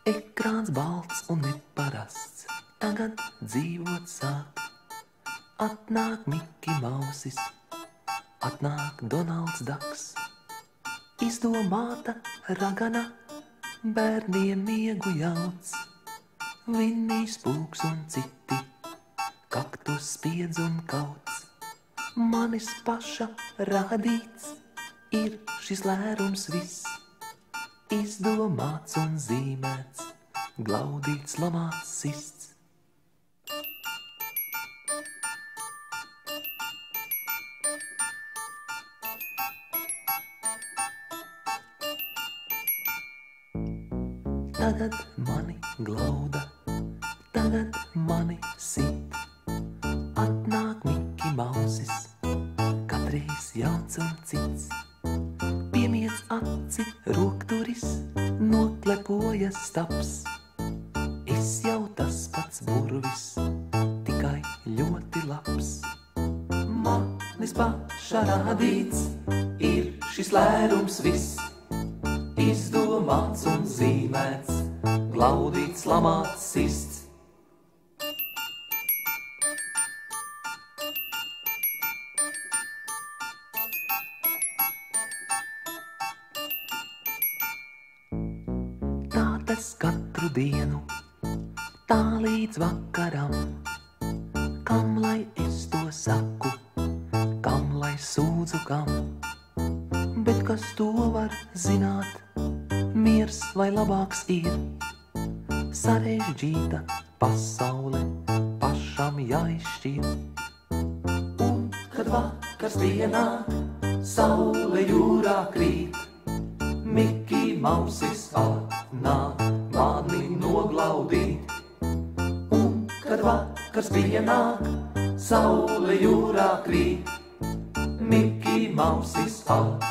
Ekrāns balts un neparasts, tagad dzīvot sāk. Atnāk Miki Mausis, atnāk Donalds Daks. Izdomāta ragana, bērniem miegu jauc. Vinnijs Pūks un citi, kaktus spiedz un kauts. Manis paša radīts ir šis lērums viss. Izdomāts un zīmēts, glaudīts, lamāts, sists. Tagad mani glauda, tagad mani sit. Atnāk Miki Mausis, katreiz jauns un cits. Piemiedz aci rokturis, noklepoja staps. Es jau tas pats burvis, tikai ļoti labs. Manis paša radīts ir šis lērums viss. Izdomāts un zīmēts, glaudīts, lamāts, sists. Tā tas katru dienu, tā līdz vakaram. Kam lai es to saku, kam lai sūdzu kam? Bet kas to var zināt, miers vai labāks ir? Sarežģīta pasaule pašam jāizšķir. Un kad vakars pienāk, saule jūrā krīt, Miki Mausis atnāk mani noglaudīt. Un kad vakars pienāk, saule jūrā krīt, Miki Mausis atnāk